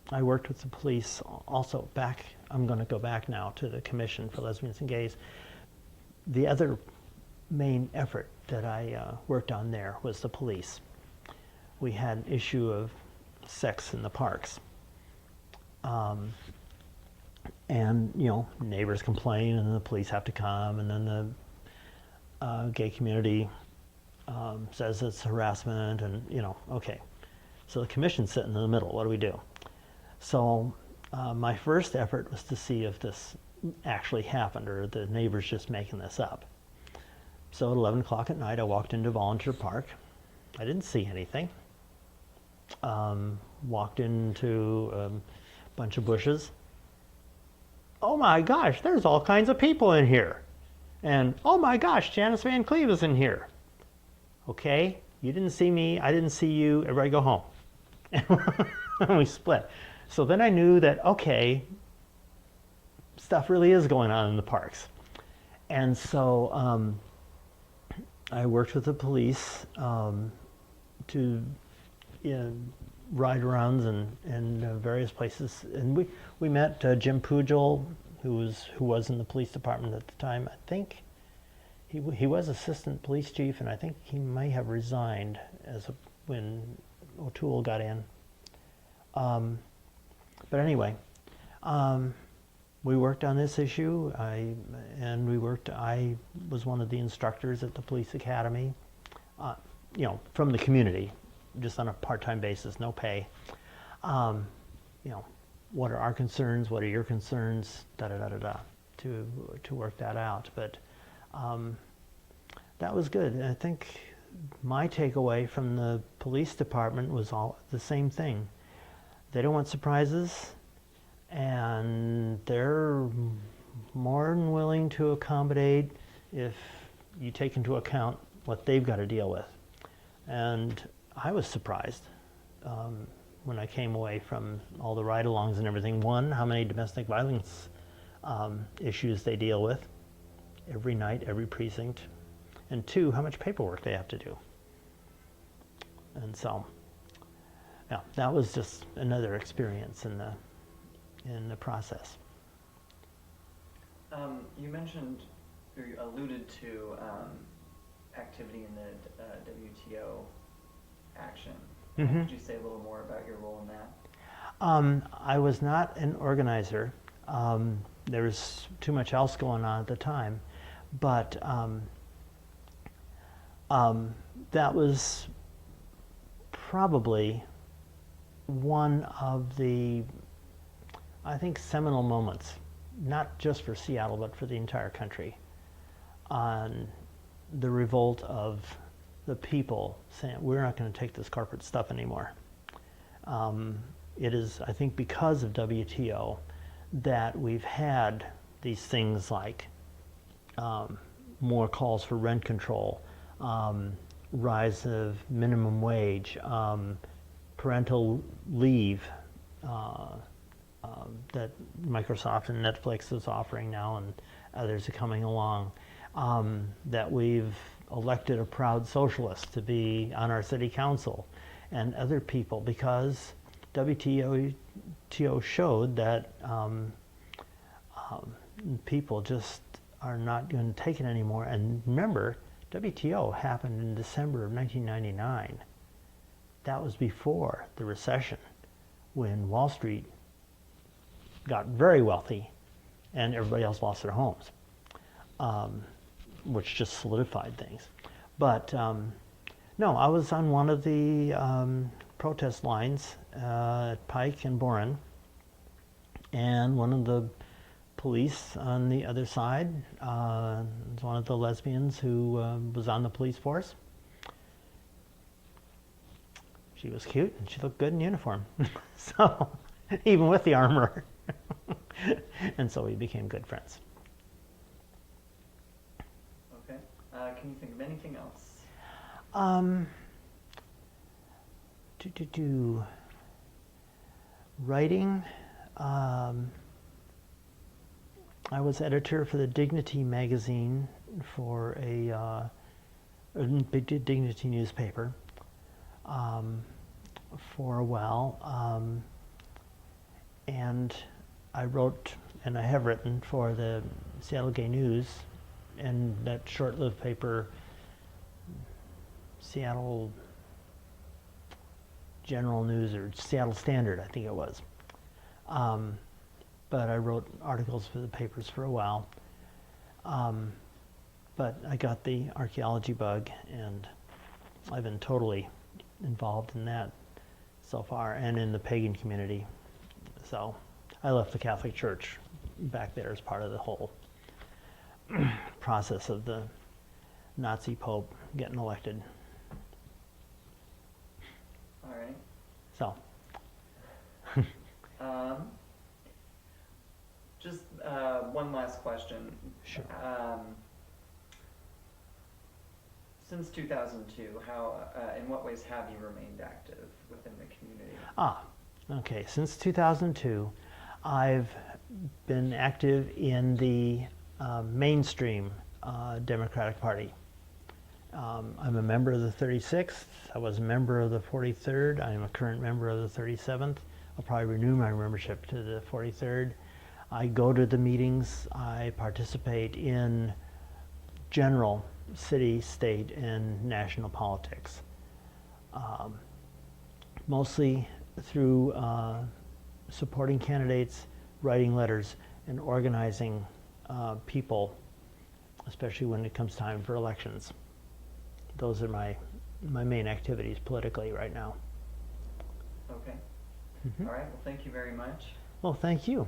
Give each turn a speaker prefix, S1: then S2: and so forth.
S1: I worked with the police also back, I'm going to go back now to the Commission for Lesbians and Gays. The other main effort that I worked on there was the police. We had an issue of sex in the parks. And, you know, neighbors complain and the police have to come, and then the gay community says it's harassment, and, you know, okay. So the commission's sitting in the middle. What do we do? So my first effort was to see if this actually happened or the neighbors just making this up. So at 11 o'clock at night, I walked into Volunteer Park. I didn't see anything. Walked into a bunch of bushes. Oh my gosh, there's all kinds of people in here. And oh my gosh, Janice Van Cleve is in here. Okay, you didn't see me, I didn't see you, everybody go home. And we split. So then I knew that, okay, stuff really is going on in the parks. And so I worked with the police to ride arounds in various places. And we met Jim Pujol, who was in the police department at the time. I think he was assistant police chief, and I think he may have resigned when O'Toole got in. But anyway, we worked on this issue, I was one of the instructors at the police academy, you know, from the community, just on a part-time basis, no pay. You know, what are our concerns? What are your concerns? To work that out. But that was good. And I think my takeaway from the police department was all the same thing. They don't want surprises, and they're more than willing to accommodate if you take into account what they've got to deal with. And I was surprised when I came away from all the ride-alongs and everything. One, how many domestic violence issues they deal with every night, every precinct. And two, how much paperwork they have to do. And so, yeah, that was just another experience in the process.
S2: You mentioned, or you alluded to activity in the WTO action.
S1: Mm-hmm.
S2: Could you say a little more about your role in that?
S1: I was not an organizer. There was too much else going on at the time, but that was probably one of the, I think, seminal moments, not just for Seattle, but for the entire country, on the revolt of the people saying, we're not going to take this corporate stuff anymore. It is, I think, because of WTO that we've had these things like more calls for rent control, rise of minimum wage, parental leave that Microsoft and Netflix is offering now, and others are coming along, that we've elected a proud socialist to be on our city council, and other people, because WTO showed that people just are not going to take it anymore. And remember, WTO happened in December of 1999. That was before the recession, when Wall Street got very wealthy and everybody else lost their homes, which just solidified things. But no, I was on one of the protest lines at Pike and Boren, and one of the police on the other side was one of the lesbians who was on the police force. She was cute and she looked good in uniform. So, even with the armor. And so we became good friends.
S2: Okay. Can you think of anything else?
S1: Writing. I was editor for the Dignity magazine for a Dignity newspaper for a while. And I wrote, and I have written for the Seattle Gay News and that short-lived paper, Seattle General News, or Seattle Standard, I think it was. But I wrote articles for the papers for a while. But I got the archaeology bug, and I've been totally involved in that so far, and in the pagan community. So I left the Catholic Church back there as part of the whole process of the Nazi Pope getting elected.
S2: All right.
S1: So.
S2: Just one last question.
S1: Sure.
S2: Since 2002, in what ways have you remained active within the community?
S1: Okay. Since 2002, I've been active in the mainstream Democratic Party. I'm a member of the 36th. I was a member of the 43rd. I am a current member of the 37th. I'll probably renew my membership to the 43rd. I go to the meetings. I participate in general city, state, and national politics. Mostly through supporting candidates, writing letters, and organizing people, especially when it comes time for elections. Those are my main activities politically right now.
S2: Okay.
S1: Mm-hmm.
S2: All right. Well, thank you very much.
S1: Well, thank you.